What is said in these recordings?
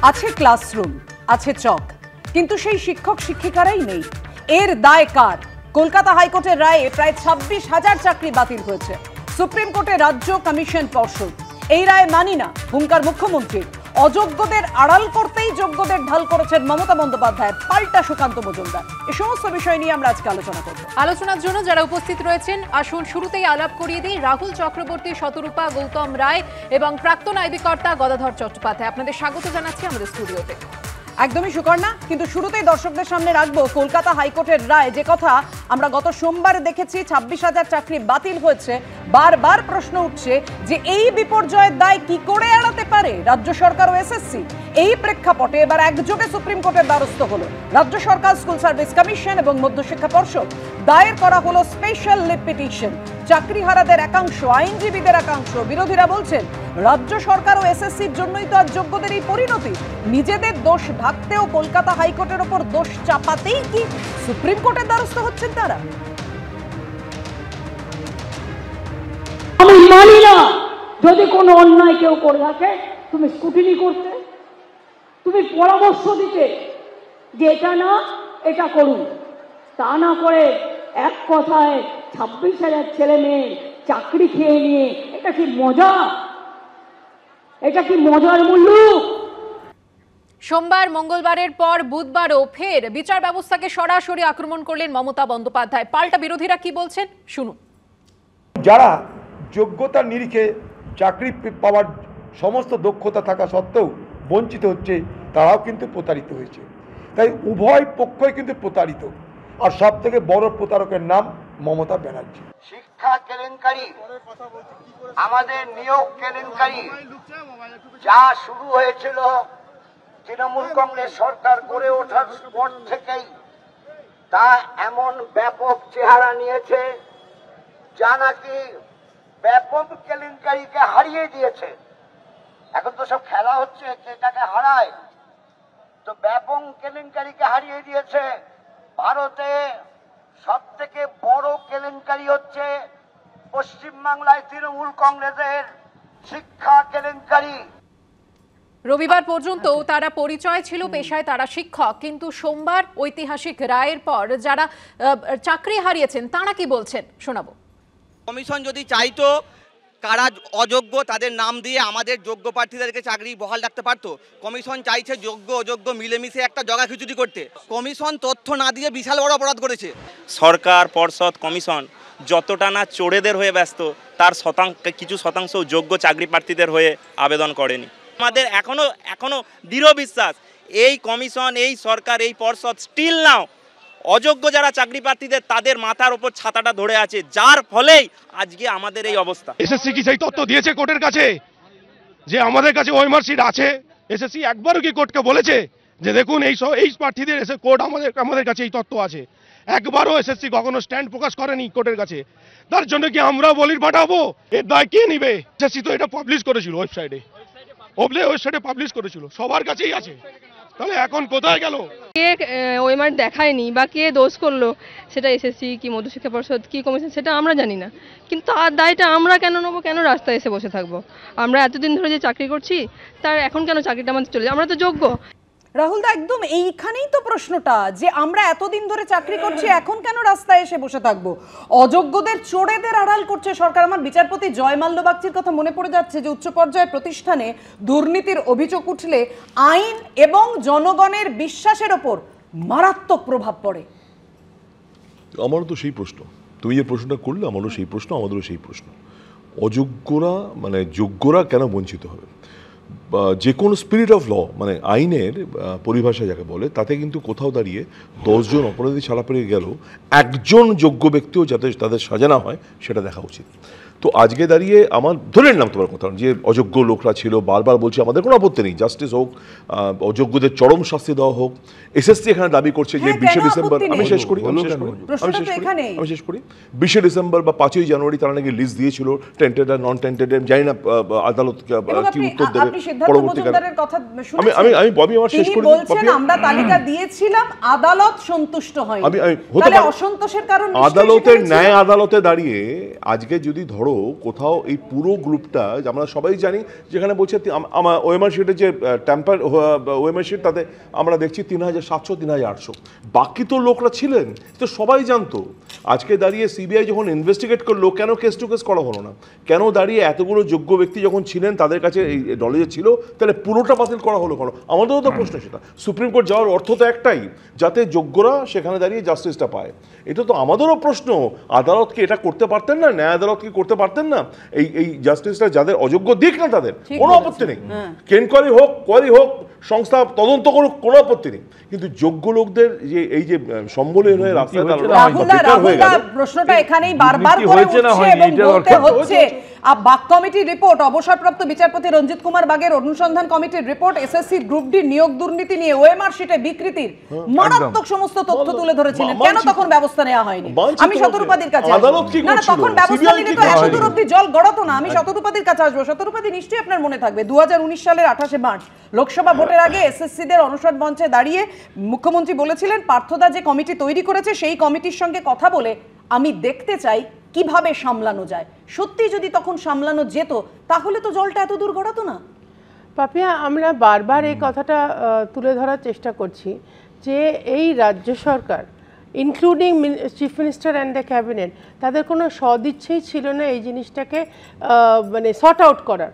আছে ক্লাসরুম, আছে চক, কিন্তু সেই শিক্ষক শিক্ষিকারাই নেই। এর দায় কার? কলকাতা হাইকোর্টের রায়ে প্রায় 26,000 চাকরি বাতিল হয়েছে। সুপ্রিম কোর্টে রাজ্য কমিশন পর্ষদ এই রায় মানি না হুঙ্কার মুখ্যমন্ত্রী। অযোগ্যদের আড়াল করতেই যোগ্যদের ঢাল করেছেন মমতা বন্দ্যোপাধ্যায়, পাল্টা সুকান্ত মজুমদার। এই সমস্ত বিষয় নিয়ে আমরা আজকে আলোচনা করব। আলোচনার জন্য যারা উপস্থিত রয়েছেন আসুন শুরুতেই আলাপ করিয়ে দিই রাহুল চক্রবর্তী, শতরূপা, গৌতম রায় এবং প্রাক্তন আইবিকর্তা গদাধর চট্টোপাধ্যায়। আপনাদের স্বাগত জানাচ্ছি আমাদের স্টুডিওতে। একদমই সুকর্ণা, কিন্তু শুরুতেই দর্শকদের সামনে রাখবো কলকাতা হাইকোর্টের রায়। যে কথা আমরা গত সোমবার দেখেছি, 26,000 চাকরি বাতিল হয়েছে। বারবার প্রশ্ন উঠছে যে এই বিপর্যয়ের দায় কি করে এড়াতে পারে রাজ্য সরকার ও এসএসসি। এই প্রেক্ষাপটে এবার একযোগে সুপ্রিম কোর্টের দ্বারস্থ হলো রাজ্য সরকার, স্কুল সার্ভিস কমিশন এবং মধ্যশিক্ষা পর্ষদ। দায়ের করা হলো স্পেশাল লিভ পিটিশন। চাকরিহারাদের একাংশ, আইনজীবীদের একাংশ, বিরোধীরা বলছেন রাজ্য সরকার ও এসএসসির জন্যই তো আজ যোগ্যদের এই পরিণতি। নিজেদের দোষ ঢাকতেও কলকাতা হাইকোর্টের ওপর দোষ চাপাতেই কি সুপ্রিম কোর্টের দ্বারস্থ হচ্ছেন তারা? আমি মানি না যদি কোনো অন্যায় কেউ করে থাকে তুমি স্কুটিনি করতে, তুমি পরামর্শ দিতে যে এটা না এটা করুন, তা না করে এক কথায় 26,000 ছেলে মেয়ে চাকরি খেয়ে নিয়ে এটা কি মজা? এটা কি মজার মূল্য? সোমবার, মঙ্গলবারের পর বুধবারও ফের বিচার ব্যবস্থাকে সরাসরি আক্রমণ করলেন মমতা বন্দ্যোপাধ্যায়। পাল্টা বিরোধীরা কি বলছেন শুনুন। যারা যোগ্যতার নিরিখে চাকরি পাওয়ার সমস্ত দক্ষতা থাকা সত্ত্বেও বঞ্চিত হচ্ছে, তারাও কিন্তু প্রতারিত হয়েছে। তাই উভয় পক্ষই কিন্তু প্রতারিত। আর সব থেকে বড় প্রতারকের নাম মমতা ব্যানার্জি। শিক্ষা কেলেঙ্কারি, আমাদের নিয়োগ কেলেঙ্কারি যা শুরু হয়েছিল তৃণমূল কংগ্রেস সরকার গড়ে ওঠার পর থেকেই তা এমন ব্যাপক চেহারা নিয়েছে যা নাকি ব্যাপক কেলেঙ্কারিকে হারিয়ে দিয়েছে। এখন তো সব খেলা হচ্ছে কে কাকে হারায়, তো ব্যাপক কেলেঙ্কারিকে হারিয়ে দিয়েছে। ভারতে সব থেকে বড় কেলেঙ্কারি হচ্ছে পশ্চিমবাংলায় তৃণমূল কংগ্রেসের শিক্ষা কেলেঙ্কারি। রবিবার পর্যন্ত তারা পরিচয় ছিল পেশায় তারা শিক্ষক, কিন্তু সোমবার ঐতিহাসিক রায়ের পর যারা চাকরি হারিয়েছেন তারা কি বলছেন শোনাবো। কমিশন যদি চাইতো কারা অযোগ্য তাদের নাম দিয়ে আমাদের যোগ্য প্রার্থীদেরকে চাকরি বহাল রাখতে পারতো। কমিশন চাইছে যোগ্য অযোগ্য মিলেমিশে একটা জগা খিচুড়ি করতে। কমিশন তথ্য না দিয়ে বিশাল বড় অপরাধ করেছে। সরকার, পর্ষদ, কমিশন যতটা না চোরেদের হয়ে ব্যস্ত, তার কিছু শতাংশ যোগ্য চাকরি প্রার্থীদের হয়ে আবেদন করেনি। আমাদের এখনো দৃঢ় বিশ্বাস এই কমিশন, এই সরকার, এই পর্ষদ স্টিল নাও অযোগ্য যারা চাকরি প্রার্থীদের তাদের মাথার উপর ছাতাটা ধরে আছে, যার ফলেই আজকে আমাদের এই অবস্থা। এসএসসি কি সেই তথ্য দিয়েছে কোর্টের কাছে যে আমাদের কাছে ওই মার্কশিট আছে? এসএসসি একবারও কি কোর্টকে বলেছে যে দেখুন এই প্রার্থীদের এসে কোর্ট আমাদের কাছে এই তথ্য আছে? একবারও এসএসসি কখনো স্ট্যান্ড প্রকাশ করেনি কোর্টের কাছে। তার জন্য কি আমরা বলির পাঠাবো? এর দায় কে নিবে? এসএসসি তো এটা পাবলিশ করেছিল ওয়েবসাইটে পাবলিশ করেছিল, সবার কাছেই আছে। তাহলে এখন কোথায় গেল? কে ওএমআর দেখায়নি বা কে দোষ করলো সেটা এসএসসি কি মধ্যশিক্ষা পর্ষদ কি কমিশন সেটা আমরা জানি না, কিন্তু তার দায়টা আমরা কেন নেবো? কেন রাস্তায় এসে বসে থাকবো? আমরা এতদিন ধরে যে চাকরি করছি তার এখন কেন চাকরিটা আমাদের চলে যায়? আমরা তো যোগ্য। রাহুল দা, একদম এইখানেই তো প্রশ্নটা, যে আমরা এতদিন ধরে চাকরি করছি, এখন কেন রাস্তায় এসে বসে থাকবো? অযোগ্যদের চোরেদের আড়াল করছে সরকার। আমার বিচারপতি জয় মাল্য বাগচির কথা মনে পড়ে যাচ্ছে যে উচ্চ পর্যায়ের প্রতিষ্ঠানে দুর্নীতির অভিযোগ উঠলে আইন এবং জনগণের বিশ্বাসের ওপর মারাত্মক প্রভাব পড়ে। আমারও তো সেই প্রশ্ন, তুমি যে প্রশ্নটা করলে আমারও সেই প্রশ্ন, আমাদেরও সেই প্রশ্ন। অযোগ্যরা মানে যোগ্যরা কেন বঞ্চিত হবে? যে কোনো স্পিরিট অফ ল মানে আইনের পরিভাষা যাকে বলে, তাতে কিন্তু কোথাও দাঁড়িয়ে 10 জন অপরাধী ছাড়া পেয়ে গেল একজন যোগ্য ব্যক্তিও যাতে তাদের সাজা না হয় সেটা দেখা উচিত। তো আজকে দাঁড়িয়ে আমার ধরে নিলাম তোমার কথা যে অযোগ্য লোকরা ছিল, বারবার বলছি আমাদের কোনো আপত্তি নেই, জাস্টিস হোক, অযোগ্যদের চরম শাস্তি দেওয়া হোক। এসএসসি এখানে দাবি করছে যে 20 ডিসেম্বর, আমি শেষ করি 20 ডিসেম্বর বা 5ই জানুয়ারি তারা নাকি লিস্ট দিয়েছিল টেন্টেড আর নন টেন্টেড। জানি না আদালত কি উত্তর দেবে পরবর্তীকালে। আমি আমার শেষ করি। আমরা তালিকা দিয়েছিলাম, আদালত সন্তুষ্ট হয়নি। তাহলে অসন্তোষের কারণ আদালতের ন্যায় আদালতে দাঁড়িয়ে আজকে যদি ধরো করো কোথাও এই পুরো গ্রুপটা আমরা সবাই জানি, যেখানে বলছে আমার ওএমআর শিটের যে ট্যাম্পার ওএমআর শিট, তাতে আমরা দেখছি 3700 3800, বাকি তো লোকরা ছিলেন, তো সবাই জানতো। আজকে দাঁড়িয়ে সিবিআই যখন ইনভেস্টিগেট করলো, কেন কেস টু কেস করা হলো না? কেন দাঁড়িয়ে এতগুলো যোগ্য ব্যক্তি যখন ছিলেন তাদের কাছে এই নলেজ ছিল, তাহলে পুরোটা বাতিল করা হলো কেন? আমাদেরও তো প্রশ্ন সেটা। সুপ্রিম কোর্ট যাওয়ার অর্থ তো একটাই, যাতে যোগ্যরা সেখানে দাঁড়িয়ে জাস্টিসটা পায়। এটা তো আমাদেরও প্রশ্ন, আদালত কি এটা করতে পারতেন না? ন্যায় আদালত কি করতে পারতেন না? এই জাস্টিসটা যাদের অযোগ্য দিক না, তাদের কোনো আপত্তি নেই, কেনকোয়ারি হোক, কোয়ারি হোক, সংস্থা তদন্ত করুক, কোনো আপত্তি নেই। কিন্তু যোগ্য লোকদের যে এই যে সম্বলহীন হয়ে রাস্তায় প্রশ্নটা এখানেই বারবার করে উঠছে এবং বলতে হচ্ছে বাক কমিটির রিপোর্ট, অবসরপ্রাপ্ত বিচারপতি রঞ্জিত কুমার বাগের অনুসন্ধান কমিটির রিপোর্ট এসএসসি গ্রুপ ডি নিয়োগ দুর্নীতি নিয়ে ওএমআর শিটে বিকৃতির মারাত্মক সমস্ত তথ্য তুলে ধরেছিলেন। কেন তখন ব্যবস্থা নেওয়া হয়নি? আমি শতরূপাদির কাছে আসবো। না, তখন ব্যবস্থা নিলে তো এত দূর অব্দি জল গড়াতো না। আমি শতরূপাদির কাছে আসবো। শতরূপাদি, নিশ্চয়ই আপনার মনে থাকবে 2019 সালের 28 মার্চ লোকসভা ভোটের আগে এসএসসিদের অনশন মঞ্চে দাঁড়িয়ে মুখ্যমন্ত্রী বলেছিলেন, পার্থদা যে কমিটি তৈরি করেছে সেই কমিটির সঙ্গে কথা বলে আমি দেখতে চাই কিভাবে সামলানো যায়। সত্যি যদি তখন সামলানো যেত তাহলে তো জলটা এত দূর গড়াতো না। পাপিয়া, আমরা বারবার এই কথাটা তুলে ধরার চেষ্টা করছি যে এই রাজ্য সরকার, including chief minister and the cabinet, তাদের কোনো সদিচ্ছেই ছিল না এই জিনিসটাকে মানে সর্ট আউট করার।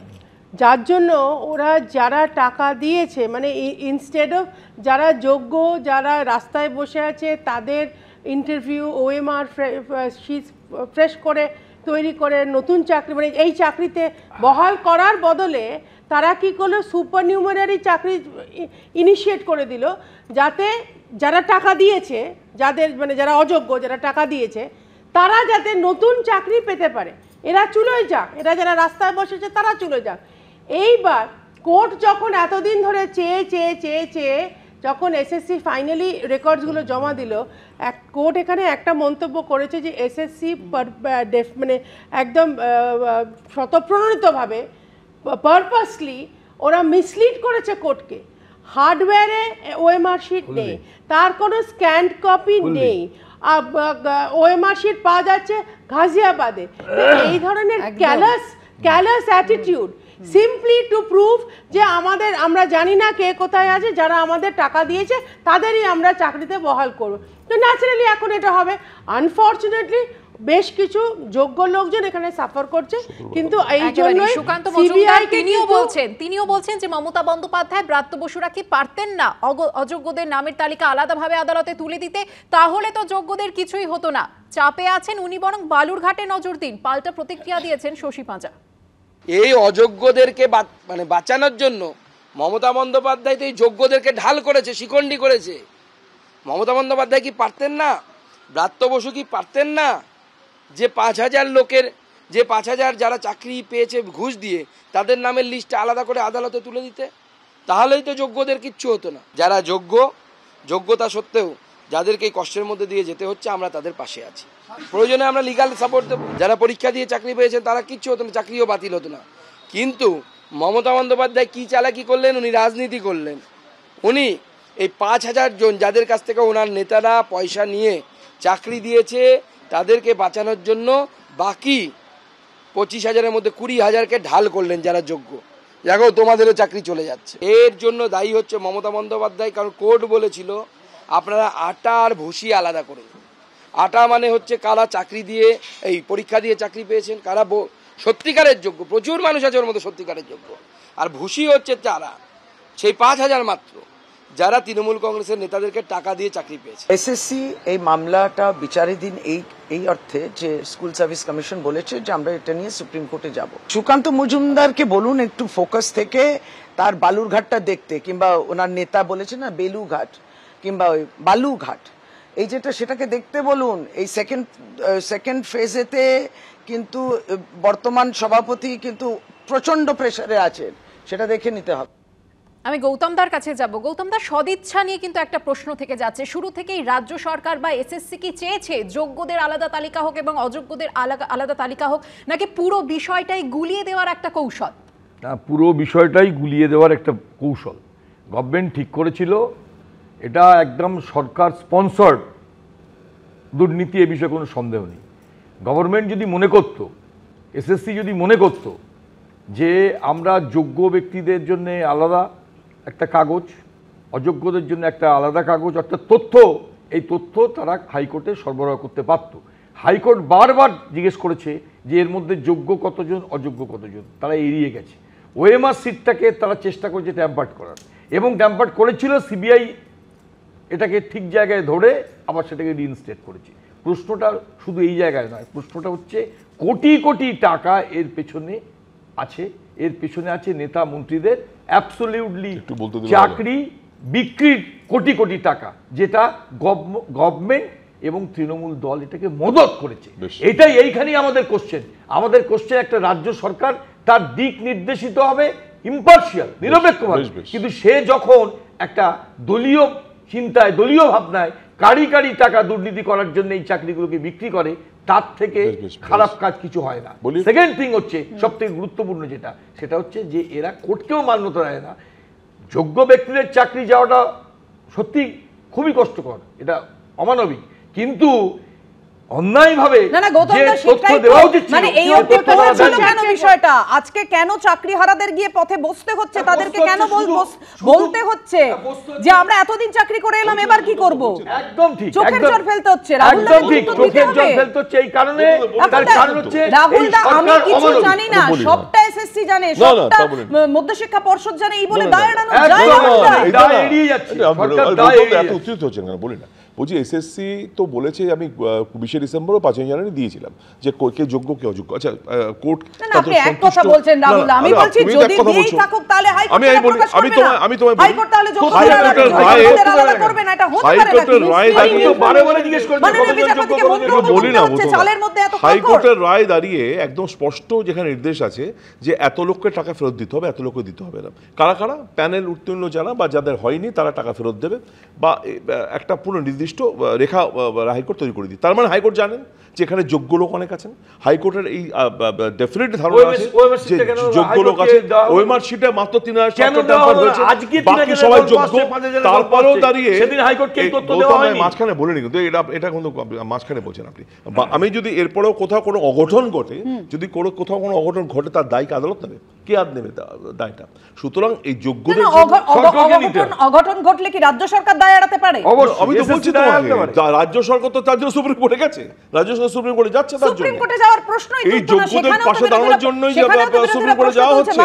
যার জন্য ওরা যারা টাকা দিয়েছে, মানে ইনস্টেড অফ যারা যোগ্য, যারা রাস্তায় বসে আছে তাদের ইন্টারভিউ ওএমআর ফ্রেশ করে তৈরি করে নতুন চাকরি, মানে এই চাকরিতে বহাল করার বদলে তারা কি করলো, সুপার নিউমারি চাকরি ইনিশিয়েট করে দিল, যাতে যারা টাকা দিয়েছে, যাদের মানে যারা অযোগ্য, যারা টাকা দিয়েছে, তারা যাতে নতুন চাকরি পেতে পারে। এরা চুলোয় যাক, এরা যারা রাস্তায় বসেছে তারা চুলোয় যাক। এইবার কোর্ট যখন এতদিন ধরে চেয়ে চেয়ে চেয়ে চেয়ে যখন এসএসসি ফাইনালি রেকর্ডসগুলো জমা দিল, কোর্ট এখানে একটা মন্তব্য করেছে যে এসএসসি মানে একদম স্বতঃপ্রণোদিতভাবে পারপাসলি ওরা মিসলিড করেছে কোর্টকে। হার্ডওয়্যারে ওএমআর শিট নেই, তার কোনো স্ক্যান্ড কপি নেই, ওএমআর শিট পাওয়া যাচ্ছে গাজিয়াবাদে। এই ধরনের callous attitude simply to prove যে আমরা জানি না কে কোথায় আছে, যারা আমাদের টাকা দিয়েছে তাদেরই আমরা চাকরিতে বহাল করব। তো ন্যাচারালি এখন এটা হবে। আনফরচুনেটলি বেশ কিছু যোগ্য লোকজন এখানে সাফার করছে, কিন্তু এই জন্যই সুকান্ত মজুমদার তিনিও বলছেন যে মমতা বন্দ্যোপাধ্যায়, ব্রাত্য বসুরা কি পারতেন না অযোগ্যদের নামের তালিকা আলাদাভাবে আদালতে তুলে দিতে? তাহলে তো যোগ্যদের কিছুই হতো না। চাপে আছেন উনি, বরং বালুরঘাটে নজর দিন। পাল্টা প্রতিক্রিয়া দিয়েছেন শশী পাঁজা। এই অযোগ্যদেরকে মানে বাঁচানোর জন্য মমতা বন্দ্যোপাধ্যায় তো এই যোগ্যদেরকে ঢাল করেছে, শিকন্ডি করেছে। মমতা বন্দ্যোপাধ্যায় কি পারতেন না? ব্রাত্য বসু কি পারতেন না যে 5000 লোকের, যে 5000 যারা চাকরি পেয়েছে ঘুষ দিয়ে, তাদের নামের লিস্টটা আলাদা করে আদালতে তুলে দিতে? তাহলেই তো যোগ্যদের কিচ্ছু হতো না। যারা যোগ্যতা সত্ত্বেও যাদেরকে এই কষ্টের মধ্যে দিয়ে যেতে হচ্ছে, আমরা তাদের পাশে আছি। প্রয়োজনে আমরা লিগাল সাপোর্ট দেবো। যারা পরীক্ষা দিয়ে চাকরি পেয়েছেন তারা কিচ্ছু হতো না, চাকরিও বাতিল হতো না। কিন্তু মমতা বন্দ্যোপাধ্যায় কি চালাকি করলেন, উনি রাজনীতি করলেন। উনি এই 5000 জন যাদের কাছ থেকে ওনার নেতারা পয়সা নিয়ে চাকরি দিয়েছে, তাদেরকে বাঁচানোর জন্য বাকি 25,000-এর মধ্যে 20,000-কে ঢাল করলেন যারা যোগ্য। দেখো তোমাদেরও চাকরি চলে যাচ্ছে। এর জন্য দায়ী হচ্ছে মমতা বন্দ্যোপাধ্যায়, কারণ কোর্ট বলেছিল আপনারা আটা আর ভুসি আলাদা করুন। আটা মানে হচ্ছে কারা চাকরি দিয়ে, এই পরীক্ষা দিয়ে চাকরি পেয়েছেন, কারা সত্যিকারের যোগ্য, প্রচুর মানুষ আছে ওর মধ্যে সত্যিকারের যোগ্য। আর ভুসি হচ্ছে যারা, সেই 5000 মাত্র যারা তৃণমূল কংগ্রেসের নেতাদেরকে টাকা দিয়ে চাকরি পেয়েছে। এসএসসি এই মামলাটা বিচারাধীন এই অর্থে যে স্কুল সার্ভিস কমিশন বলেছে যে আমরা এটা নিয়ে সুপ্রিম কোর্টে যাব। সুকান্ত মজুমদারকে বলুন একটু ফোকাস থেকে তার বালুরঘাটটা দেখতে, কিংবা ওনার নেতা বলেছে না বেলুঘাট কিংবা ওই বালুঘাট, এই যেটা সেটাকে দেখতে বলুন। এই সেকেন্ড ফেজেতে কিন্তু বর্তমান সভাপতি কিন্তু প্রচন্ড প্রেসারে আছেন, সেটা দেখে নিতে হবে। আমি গৌতমদার কাছে যাব। গৌতমদার, সদিচ্ছা নিয়ে কিন্তু একটা প্রশ্ন থেকে যাচ্ছে। শুরু থেকেই রাজ্য সরকার বা এসএসসি কি চেয়েছে যোগ্যদের আলাদা তালিকা হোক এবং অযোগ্যদের আলাদা তালিকা হোক, নাকি পুরো বিষয়টাই গুলিয়ে দেওয়ার একটা কৌশল? না, পুরো বিষয়টাই গুলিয়ে দেওয়ার একটা কৌশল গভর্নমেন্ট ঠিক করেছিল। এটা একদম সরকার স্পন্সর্ড দুর্নীতি, এ বিষয়ে কোনো সন্দেহ নেই। গভর্নমেন্ট যদি মনে করত এসএসসি যদি মনে করত যে আমরা যোগ্য ব্যক্তিদের জন্য আলাদা একটা কাগজ, অযোগ্যদের জন্য একটা আলাদা কাগজ, অর্থাৎ তথ্য, এই তথ্য তারা হাইকোর্টে সরবরাহ করতে পারত। হাইকোর্ট বারবার জিজ্ঞেস করেছে যে এর মধ্যে যোগ্য কতজন, অযোগ্য কতজন, তারা এড়িয়ে গেছে। ওএমআর সিটটাকে তারা চেষ্টা করেছে ট্যাম্পার্ড করার, এবং ট্যাম্পার্ড করেছিল। সিবিআই এটাকে ঠিক জায়গায় ধরে আবার সেটাকে রিইনস্টেট করেছে। প্রশ্নটা শুধু এই জায়গায় নয়, প্রশ্নটা হচ্ছে কোটি কোটি টাকা এর পেছনে আছে। এর পেছনে আছে নেতা মন্ত্রীদের অ্যাবসলিউটলি চাকরি বিক্রির কোটি কোটি টাকা, যেটা গভর্নমেন্ট এবং তৃণমূল দল এটাকে মদত করেছে। এটাই এইখানেই আমাদের কোশ্চেন। আমাদের কোশ্চেন একটা রাজ্য সরকার তার দিক নির্দেশিত হবে ইম্পার্শিয়াল, নিরপেক্ষভাবে, কিন্তু সে যখন একটা দলীয় চিন্তায়, দলীয় ভাবনায় কারি কারি টাকা দুর্নীতি করার জন্য এই চাকরিগুলোকে বিক্রি করে, তার থেকে খারাপ কাজ কিছু হয় না। সেকেন্ড থিং হচ্ছে সবথেকে গুরুত্বপূর্ণ যেটা, সেটা হচ্ছে যে এরা কোর্টকেও মান্যতা দেয় না। যোগ্য ব্যক্তিদের চাকরি যাওয়াটা সত্যি খুবই কষ্টকর, এটা অমানবিক, কিন্তু অন্যায়ভাবে মানে এই কেন বিষয়টা আজকে কেন চাকরিহারাদের গিয়ে পথে বসতে হচ্ছে, তাদেরকে কেন বলতে হচ্ছে যে আমরা এতদিন চাকরি করে এলাম, এবার কি করব? একদম ঠিক, চোখের জল ফেলতে হচ্ছে। একদম ঠিক, চোখের জল ফেলতে হচ্ছে। এই কারণে তার কারণ হচ্ছে রাহুল দা, আমি কিছু জানি না, সবটা এসএসসি জানে, সবটা মধ্যশিক্ষা পর্ষদ জানে, এই বলে দায় এড়ানো যায় না? এটা এড়িয়ে যাচ্ছে সরকার, দায় এড়িয়ে যাচ্ছে। উচিত হচ্ছে না, বলি না। বলছি এসএসসি তো বলেছে, আমি 20শে ডিসেম্বর ও 5ই জানুয়ারি দিয়েছিলাম যে কে যোগ্য কে অযোগ্য। আচ্ছা, কোর্ট আপনি এক কথা বলছেন রাহুল, আমি বলছি যদি দিয়েই থাকুক তাহলে হাইকোর্ট তাহলে যোগ্য আলাদা করবে না, এটা হতে পারে না। রায় দাঁড়িয়ে বারে জিজ্ঞেস করছে বলি না, হাইকোর্টের রায় দাঁড়িয়ে একদম স্পষ্ট যেখানে নির্দেশ আছে যে এত লোককে টাকা ফেরত দিতে হবে, এত লোককে দিতে হবে না। কারা কারা প্যানেল উত্তীর্ণ যারা বা যাদের হয়নি তারা টাকা ফেরত দেবে, বা একটা পুরো নির্দিষ্ট রেখা হাইকোর্ট তৈরি করে দিই। তার মানে হাইকোর্ট জানেন যে এখানে যোগ্য লোক অনেক আছেন। হাইকোর্টের এই ডেফিনেটলি ধারণা আছে যে যোগ্য লোক আছে। ওএমআর শিটে মাত্র 3000 হয়েছে, বাকি সবাই যোগ্য। তারপরেও দাঁড়িয়ে মাঝখানে বলিনি, কিন্তু এটা কিন্তু মাঝখানে বলছেন আপনি। আমি যদি এরপরেও কোথাও কোনো অঘটন ঘটে, যদি কোথাও কোনো অঘটন ঘটে, তার দায়কে আদালত নেবে, কে আর নেবে দায়টা? সুতরাং এই যোগ্যদের অঘটন ঘটলে কি রাজ্য সরকার দায় এড়াতে পারে? আমি তো বলছি রাজ্য সরকার তো তার জন্য সুপ্রিম কোর্টে গেছে, রাজ্য সরকার সুপ্রিম কোর্টে যাচ্ছে, তার জন্য কোর্টে যাওয়ার প্রশ্নই এই যোগ্যদের পাশে দাঁড়ানোর জন্যই সুপ্রিম কোর্টে যাওয়া হচ্ছে।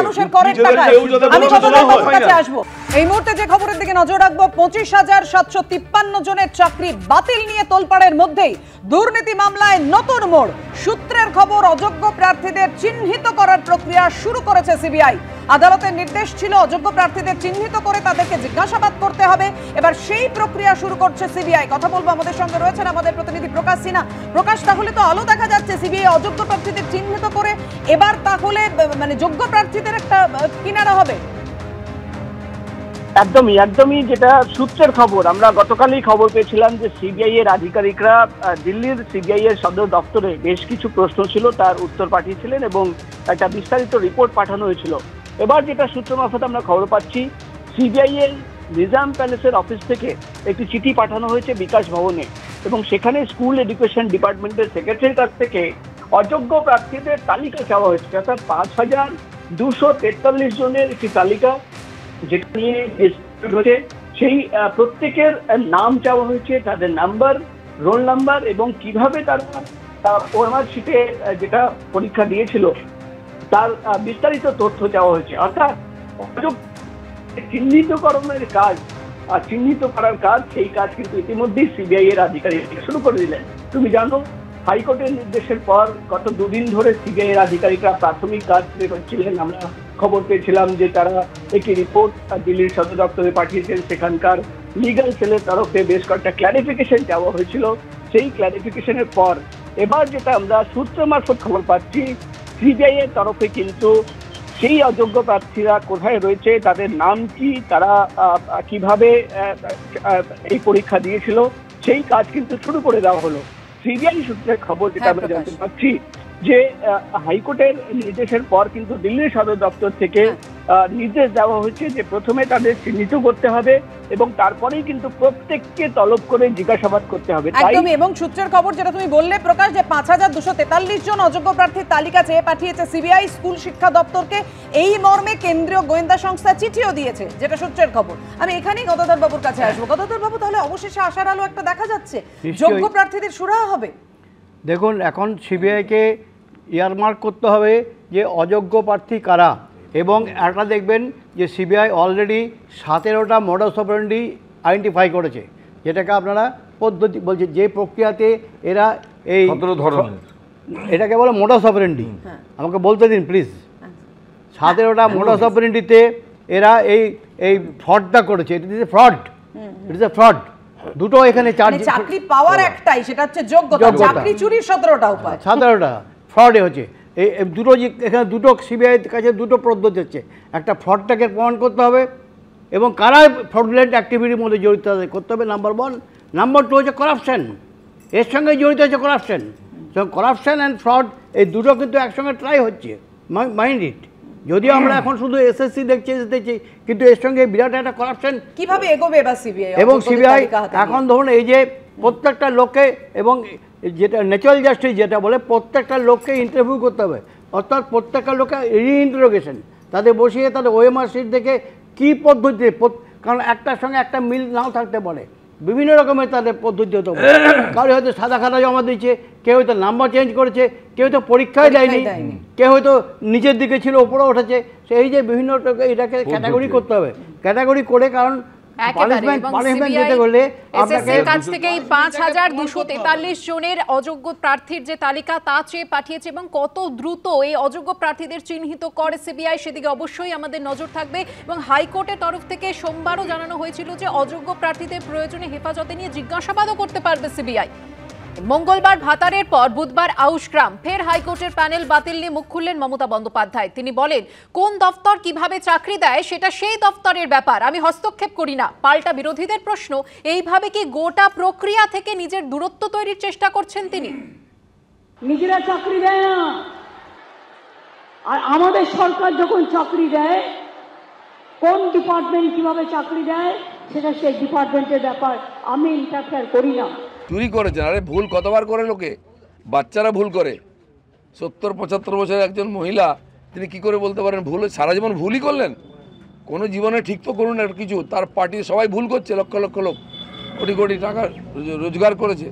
এই মুহূর্তে যে খবরের দিকে নজর রাখবো, 25,753 জনের চাকরি বাতিল নিয়ে তোলপাড়ের মধ্যেই দুর্নীতি মামলায় নতুন মোড়। সূত্রের খবর, অযোগ্য প্রার্থীদের চিহ্নিত করার প্রক্রিয়া শুরু করেছে সিবিআই। আদালতের নির্দেশ ছিল অযোগ্য প্রার্থীদের চিহ্নিত করে তাদেরকে জিজ্ঞাসাবাদ করতে হবে। এবার সেই প্রক্রিয়া শুরু করছে সিবিআই। কথা বলবো, আমাদের সঙ্গে রয়েছেন আমাদের প্রতিনিধি প্রকাশ সিনহা। প্রকাশ, তাহলে তো আলো দেখা যাচ্ছে, সিবিআই অযোগ্য প্রার্থীদের চিহ্নিত করে এবার তাহলে মানে যোগ্য প্রার্থীদের একটা কিনারা হবে। একদমই যেটা সূত্রের খবর, আমরা গতকালই খবর পেয়েছিলাম যে সিবিআই এর আধিকারিকরা দিল্লির সিবিআই এর সদর দপ্তরে বেশ কিছু প্রশ্ন ছিল, তার উত্তর পাঠিয়েছিলেন এবং একটা বিস্তারিত রিপোর্ট পাঠানো হয়েছিল। এবার যেটা সূত্র মারফত আমরা খবর পাচ্ছি, সিবিআই এর নিজাম প্যালেসের অফিস থেকে একটি চিঠি পাঠানো হয়েছে বিকাশ ভবনে, এবং সেখানে স্কুল এডুকেশন ডিপার্টমেন্টের সেক্রেটারির কাছ থেকে অযোগ্য প্রার্থীদের তালিকা চাওয়া হয়েছে, অর্থাৎ 5,243 জনের একটি তালিকা, যেটা নিয়ে হয়েছে সেই প্রত্যেকের নাম চাওয়া হয়েছে, তাদের নাম্বার, রোল নাম্বার এবং কিভাবে তারা ওএমআর শিটে যেটা পরীক্ষা দিয়েছিল তার বিস্তারিত তথ্য চাওয়া হয়েছে। অর্থাৎ চিহ্নিতকরণের কাজ, চিহ্নিত করার কাজ, সেই কাজ কিন্তু ইতিমধ্যেই সিবিআই এর আধিকারিক শুরু করে দিলেন। তুমি জানো, হাইকোর্টের নির্দেশের পর গত দুদিন ধরে সিবিআই এর আধিকারিকরা প্রাথমিক কাজ করছিলেন। আমরা খবর পেয়েছিলাম যে তারা একটি রিপোর্ট দিল্লির সদর দপ্তরে পাঠিয়েছেন, সেখানকার লিগাল সেলের তরফে বেশ কয়েকটা ক্ল্যারিফিকেশন চাওয়া হয়েছিল। সেই ক্ল্যারিফিকেশনের পর এবার যেটা আমরা সূত্র মারফত খবর পাচ্ছি, সিবিআই এর তরফে কিন্তু সেই অযোগ্য প্রার্থীরা কোথায় রয়েছে, তাদের নাম কি, তারা কিভাবে এই পরীক্ষা দিয়েছিল, সেই কাজ কিন্তু শুরু করে দেওয়া হলো। সিবিআই সূত্রের খবর যেটা আমরা জানতে পারছি যে হাইকোর্টের নির্দেশের পর কিন্তু দিল্লির সদর দপ্তর থেকে নির্দেশ দেওয়া হয়েছে যে প্রথমে তাদের চিহ্নিত করতে হবে এবং তারপরেই কিন্তু প্রত্যেককে তলব করে জিজ্ঞাসাবাদ করতে হবে। একদমই। এবং সূত্রের খবর যেটা তুমি বললে প্রকাশ, যে 5243 জন অযোগ্য প্রার্থীর তালিকা চেয়ে পাঠিয়েছে সিবিআই স্কুল শিক্ষা দপ্তরকে। এই মর্মে কেন্দ্রীয় গোয়েন্দা সংস্থা চিঠিও দিয়েছে, যেটা সূত্রের খবর। আমি এখানেই গদাধর বাবুর কাছে আসবো। গদাধর বাবু, তাহলে অবশেষে আশার আলো একটা দেখা যাচ্ছে, যোগ্য প্রার্থীদের সুরাহা হবে। দেখুন, এখন সিবিআইকে ইয়ারমার্ক করতে হবে যে অযোগ্য প্রার্থী কারা, এবং একটা দেখবেন যে সিবিআই অলরেডি 17টা মডাস অপারেন্ডি আইডেন্টিফাই করেছে, যেটাকে আপনারা পদ্ধতি বলছে, যে প্রক্রিয়াতে এরা এই 17 ধরনের, এটাকে বলে মডাস অপারেন্ডি। আমাকে বলতে দিন প্লিজ। 17টা মডাস অপারেন্ডিতে এরা এই ফ্রডটা করেছে। It is a fraud, it is a fraud. দুটো এখানে চাকরি পাওয়ার একটাই, সেটা হচ্ছে যোগ্যতা। চাকরি চুরির 17টা উপায়, 17টা ফ্রডে হচ্ছে। এই দুটো এখানে দুটো সিবিআইয়ের কাছে দুটো পদ্ধতি হচ্ছে, একটা ফ্রডটাকে প্রমাণ করতে হবে এবং কারা ফ্রডুলেন্ট অ্যাক্টিভিটির মধ্যে জড়িত করতে হবে, নাম্বার 1। নাম্বার 2 হচ্ছে করাপশন, এর সঙ্গে জড়িত হচ্ছে করাপশন। করাপশন অ্যান্ড ফ্রড, এই দুটো কিন্তু একসঙ্গে ট্রাই হচ্ছে, মাইন্ড ইট। যদিও আমরা এখন শুধু এসএসসি দেখছি, কিন্তু এর সঙ্গে বিরাট একটা করাপশন। কিভাবে এগোবে এবার সিবিআই? এবং সিবিআই এখন ধরুন এই যে প্রত্যেকটা লোককে, এবং যেটা ন্যাচারাল জাস্টিস যেটা বলে, প্রত্যেকটা লোককে ইন্টারভিউ করতে হবে, অর্থাৎ প্রত্যেকটা লোককে রিইন্টারোগেশন, তাদের বসিয়ে তাদের ওএমআর শিট দেখে কী পদ্ধতিতে, কারণ একটার সঙ্গে একটা মিল নাও থাকতে পারে, বিভিন্ন রকমের তাদের পদ্ধতি হতে পারে। কারো হয়তো সাদা খাতা জমা দিয়েছে, কেউ হয়তো নাম্বার চেঞ্জ করেছে, কেউ হয়তো পরীক্ষায় দেয়নি, কেউ হয়তো নিচের দিকে ছিল ওপরে উঠেছে। সেই যে বিভিন্ন এটাকে ক্যাটাগরি করতে হবে, ক্যাটাগরি করে, কারণ কাছ থেকে 5243 জনের অযোগ্য প্রার্থীর যে তালিকা তা চেয়ে পাঠিয়েছে, এবং কত দ্রুত এই অযোগ্য প্রার্থীদের চিহ্নিত করে সিবিআই সেদিকে অবশ্যই আমাদের নজর থাকবে। এবং হাইকোর্টের তরফ থেকে সোমবারও জানানো হয়েছিল যে অযোগ্য প্রার্থীদের প্রয়োজনে হেফাজতে নিয়ে জিজ্ঞাসাবাদও করতে পারবে সিবিআই। মঙ্গলবার ভাতারের পর বুধবার আউশগ্রাম, ফের হাইকোর্টের প্যানেল বাতিল নিয়ে মুখ খুললেন মমতা বন্দ্যোপাধ্যায়। তিনি বলেন, কোন দফতর কিভাবে চাকরি দেয় সেটা সেই দফতরের ব্যাপার, আমি হস্তক্ষেপ করি না। পাল্টা বিরোধীদের প্রশ্ন, এইভাবে কি গোটা প্রক্রিয়া থেকে নিজের দূরত্ব তৈরির চেষ্টা করছেন তিনি? নিজেরা চাকরি দেয় না, আর আমাদের সরকার যখন চাকরি দেয়, কোন ডিপার্টমেন্ট কিভাবে চাকরি দেয় সেটা সেই ডিপার্টমেন্টের ব্যাপার, আমি ইন্টারফেয়ার করি না। চুরি করেছেন, আরে ভুল কতবার করে লোকে, বাচ্চারা ভুল করে। 70-75 বছরের একজন মহিলা, তিনি কি করে বলতে পারেন ভুল? সারা জীবন ভুলই করলেন। কোনো জীবনে ঠিক তো করুন একটা কিছু, তার পার্টির সবাই ভুল করছে, লক্ষ লক্ষ লোক কোটি কোটি টাকা রোজগার করেছে,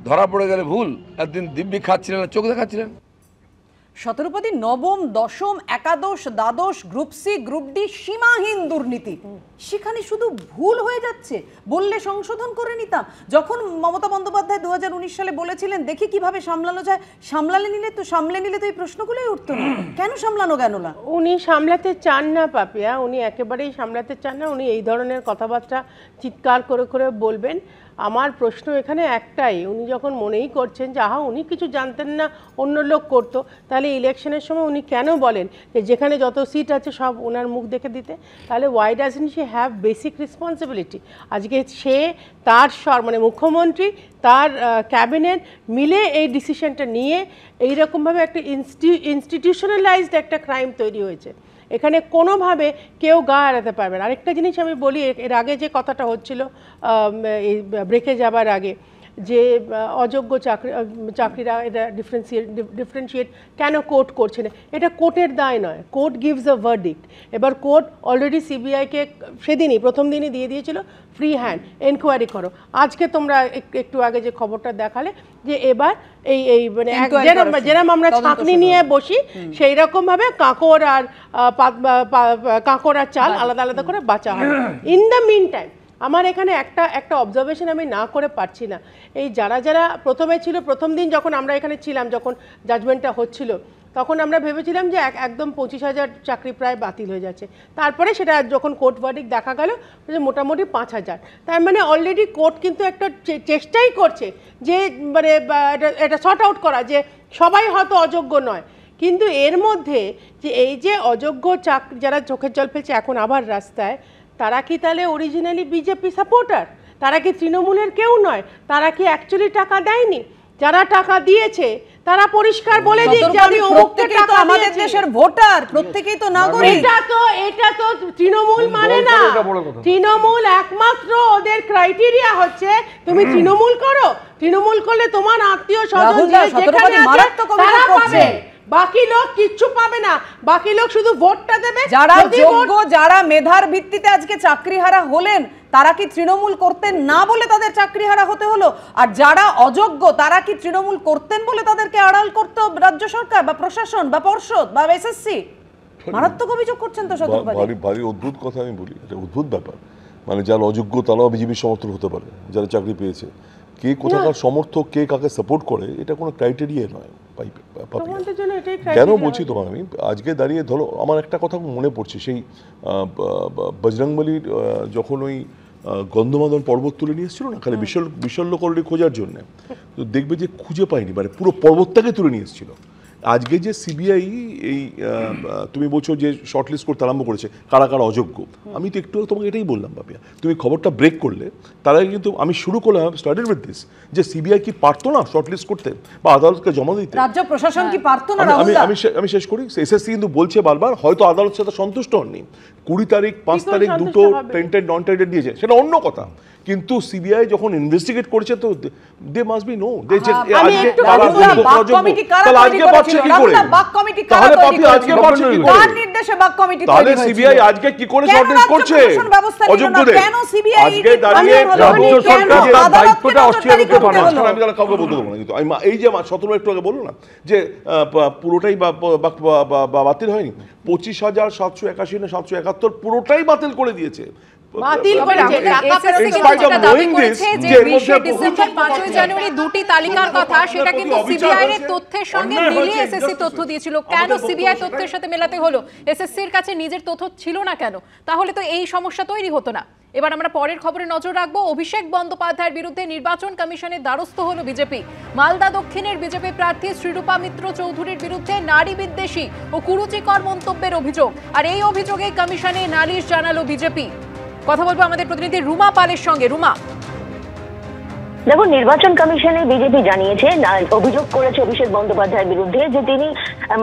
ধরা পড়ে গেলে ভুল। একদিন দিব্যি খাচ্ছিলেন, চোখ দেখাচ্ছিলেন। শতরূপদী, নবম, দশম, একাদশ, দ্বাদশ, গ্রুপ সি, গ্রুপ ডি, সীমাহীন দুর্নীতি, সেখানে শুধু ভুল হয়ে যাচ্ছে, বললে সংশোধন করে নিতাম। যখন মমতা বন্দ্যোপাধ্যায় 2019 সালে বলেছিলেন দেখি কিভাবে সামলানো যায়, সামলে নিলে তো এই প্রশ্নগুলোই উঠতো না, কেন সামলানো গেল না? উনি সামলাতে চান না পাপিয়া, উনি একেবারেই সামলাতে চান না। উনি এই ধরনের কথাবার্তা চিৎকার করে করে বলবেন। আমার প্রশ্ন এখানে একটাই, উনি যখন মনেই করছেন যে আহা উনি কিছু জানতেন না, অন্য লোক করতো, তাহলে ইলেকশনের সময় উনি কেন বলেন যে যেখানে যত সিট আছে সব ওনার মুখ দেখে দিতে? তাহলে why doesn't she have basic responsibility? আজকে সে তার মানে মুখ্যমন্ত্রী, তার ক্যাবিনেট মিলে এই ডিসিশনটা নিয়ে এইরকমভাবে একটা ইনস্টিটিউশনালাইজড একটা ক্রাইম তৈরি হয়েছে। এখানে কোনোভাবে কেউ গা এড়াতে পারবে না। আরেকটা জিনিস আমি বলি, এর আগে যে কথাটা হচ্ছিল এই ব্রেকে যাবার আগে, যে অযোগ্য চাকরিরা এটা ডিফারেন্সিয়েট কেন কোর্ট করছে না, এটা কোর্টের দায় নয়, কোর্ট গিভস আ ভার্ডিক্ট। এবার কোর্ট অলরেডি সিবিআইকে সেদিনই প্রথম দিনই দিয়ে দিয়েছিল ফ্রি হ্যান্ড, এনকোয়ারি করো। আজকে তোমরা একটু আগে যে খবরটা দেখালে যে এবার এই মানে যেরকম আমরা ছাঁকনি নিয়ে বসি সেই রকম ভাবে কাঁকড় আর চাল আলাদা আলাদা করে বাঁচা হয়। ইন দ্য মিন টাইম আমার এখানে একটা অবজারভেশন আমি না করে পারছি না। এই যারা প্রথমে ছিল, প্রথম দিন যখন আমরা এখানে ছিলাম, যখন জাজমেন্টটা হচ্ছিল, তখন আমরা ভেবেছিলাম যে একদম 25,000 চাকরি প্রায় বাতিল হয়ে যাচ্ছে। তারপরে সেটা যখন কোর্ট ভার্ডিক্ট দেখা গেল যে মোটামুটি 5,000। তার মানে অলরেডি কোর্ট কিন্তু একটা চেষ্টাই করছে যে মানে এটা শর্ট আউট করা, যে সবাই হয়তো অযোগ্য নয়, কিন্তু এর মধ্যে যে এই যে অযোগ্য চাকরি যারা চোখের জল ফেলছে এখন আবার রাস্তায়, তারা কি তাহলে অরিজিনালি বিজেপি সাপোর্টার? তারা কি তৃণমূলের কেউ নয়? তারা কি অ্যাকচুয়ালি টাকা দেয়নি? যারা টাকা দিয়েছে তারা পরিষ্কার বলে দিক যে আমি অমুককে টাকা আমাদের দেশের ভোটার, প্রত্যেকেই তো নাগরিক। এটা তো তৃণমূল মানে না। তৃণমূল একমাত্র ওদের ক্রাইটেরিয়া হচ্ছে তুমি তৃণমূল করো, তৃণমূল করলে তোমার আত্মীয় স্বজন যেখানে আছে তারা পাবে, বাকি লোক কিচ্ছু পাবে না, বাকি লোক শুধু ভোটটা দেবে। যারা যোগ্য, যারা মেধার ভিত্তিতে আজকে চাকরিহারা হলেন, তারা কি তৃণমূল করতেন না বলে তাদের চাকরিহারা হতে হলো? আর যারা অযোগ্য, তারা কি তৃণমূল করতেন বলে তাদেরকে আড়াল করতে রাজ্য সরকার বা প্রশাসন বা পর্ষদ বা এসএসসি? মারাত্মক অভিযোগ করছেন তো ভারী ভারী অদ্ভুত কথা আমি বলি, এটা অদ্ভুত ব্যাপার। মানে যারা অযোগ্য তারাও বিজেপির সমর্থক হতে পারে, যারা চাকরি পেয়েছে। কে কোথাকার সমর্থক, কে কাকে সাপোর্ট করে, এটা কোনো ক্রাইটেরিয়া নয়। কেন বলছি তোমার আমি, আজকে দাঁড়িয়ে ধরো আমার একটা কথা মনে পড়ছে, সেই বজরংবলীর যখন ওই গন্ধমাদন পর্বত তুলে নিয়ে এসেছিল না, খালি বিশল্যকরণী খোঁজার জন্য, তো দেখবে যে খুঁজে পায়নি, মানে পুরো পর্বতটাকে তুলে নিয়ে এসেছিল। আজকে যে সিবিআই এই তুমি বলছো যে শর্টলিস্ট করতে আরম্ভ করেছে কারা কারা অযোগ্য, আমি তো একটু তোমাকে এটাই বললাম বাপিয়া, তুমি খবরটা ব্রেক করলে তার আগে কিন্তু আমি শুরু করলাম স্টার্টেড উইথ দিস, যে সিবিআই কি পারতো না শর্টলিস্ট করতে বা আদালতকে জমা দিতে? রাজ্য প্রশাসন কি পারতো না? আমি শেষ করি। এসএসসি কিন্তু বলছে বারবার, হয়তো আদালত সাথে সন্তুষ্ট হননি, 20 তারিখ 5 তারিখ দুটো টেন্টেড নন টেন্টেড দিয়েছে, সেটা অন্য কথা, কিন্তু সিবিআই যখন ইনভেস্টিগেট করেছে তো দে মাস্ট বি নো দে যে আজকে বাক কমিটি কারা আজকে পাচ্ছে কি করে, বাক কমিটি কারা তাহলে পাপি আজকে পাচ্ছে কি করে, কার নির্দেশে বাক কমিটি তৈরি তাহলে হয়েছে? সিবিআই আজকে কি করে শর্টলিস্ট করছে অযোগ্যদের? কেন সিবিআই আজকে দাঁড়িয়ে রাজ্য সরকার দায়িত্বটা অস্বীকার করতে পারে না, আমি কাউকে বলতে দেবো না। কিন্তু আমি এই যে 17 একটু আগে বললো না যে পুরোটাই বাতিল হয়নি, 25,781 না 771 পুরোটাই বাতিল করে দিয়েছে। দুটি তালিকার কথা, সেটা কিন্তু সিবিআই এর তথ্যের সঙ্গে মিলিয়ে এসএসসি তথ্য দিয়েছিল। কেন সিবিআই তথ্যের সাথে মেলাতে হলো? এসএসসির কাছে নিজের তথ্য ছিল না কেন? তাহলে তো এই সমস্যা তৈরি হতো না। এবার আমরা পরের খবরে নজর রাখবো। অভিষেক বন্দ্যোপাধ্যায়ের বিরুদ্ধে নির্বাচন কমিশনের দ্বারস্থ হলো বিজেপি। মালদা দক্ষিণের বিজেপি প্রার্থী শ্রীরূপা মিত্র চৌধুরীর বিরুদ্ধে নারী বিদ্বেষী ও কুরুচিকর মন্তব্যের অভিযোগ, আর এই অভিযোগে কমিশনে নালিশ জানালো বিজেপি। কথা বলবো আমাদের প্রতিনিধি রুমা পালের সঙ্গে। রুমা, দেখুন, নির্বাচন কমিশনে বিজেপি জানিয়েছে, অভিযোগ করেছে অভিষেক বন্দ্যোপাধ্যায়ের বিরুদ্ধে যে তিনি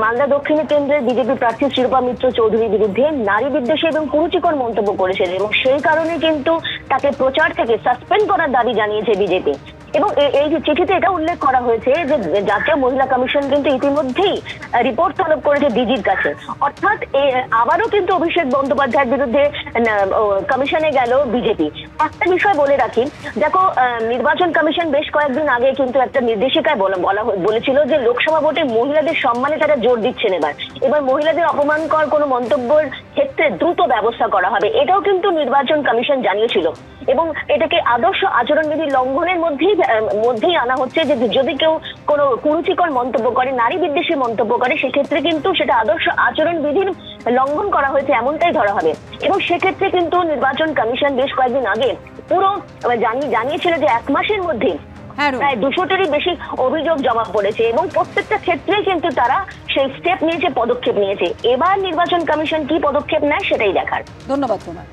মালদা দক্ষিণ কেন্দ্রের বিজেপি প্রার্থী শ্রীরূপা মিত্র চৌধুরীর বিরুদ্ধে নারী বিদ্বেষী এবং কুরুচিকর মন্তব্য করেছেন, এবং সেই কারণে কিন্তু তাকে প্রচার থেকে সাসপেন্ড করার দাবি জানিয়েছে বিজেপি। এবং এই যে চিঠিতে এটা উল্লেখ করা হয়েছে যে জাতীয় মহিলা কমিশন কিন্তু ইতিমধ্যেই রিপোর্ট তলব করেছে ডিজির কাছে। অর্থাৎ আবারও কিন্তু অভিষেক বন্দ্যোপাধ্যায়ের বিরুদ্ধে কমিশনে গেল বিজেপি। একটা বিষয় বলে রাখি, দেখো, নির্বাচন কমিশন বেশ কয়েকদিন আগে কিন্তু একটা নির্দেশিকায় বলেছিল যে লোকসভা ভোটে মহিলাদের সম্মানে তারা জোর দিচ্ছেন। এবার মহিলাদের অপমানকর কোনো মন্তব্যের ক্ষেত্রে দ্রুত ব্যবস্থা করা হবে, এটাও কিন্তু নির্বাচন কমিশন জানিয়েছিল। এবং এটাকে আদর্শ আচরণবিধি লঙ্ঘনের মধ্যেই আনা হচ্ছে, যে যদি কেউ কোনো কুরুচিকর মন্তব্য করে, নারী বিদ্বেষী মন্তব্য করে, সেক্ষেত্রে কিন্তু সেটা আদর্শ আচরণবিধির লঙ্ঘন করা হয়েছে এমনটাই ধরা হবে। এবং সেক্ষেত্রে কিন্তু নির্বাচন কমিশন বেশ কয়েকদিন আগে পুরো জানিয়েছিল যে 1 মাসের মধ্যে প্রায় 200টিরই বেশি অভিযোগ জমা পড়েছে, এবং প্রত্যেকটা ক্ষেত্রেই কিন্তু তারা সেই স্টেপ নিয়েছে, পদক্ষেপ নিয়েছে। এবার নির্বাচন কমিশন কি পদক্ষেপ নেয় সেটাই দেখার। ধন্যবাদ তোমার।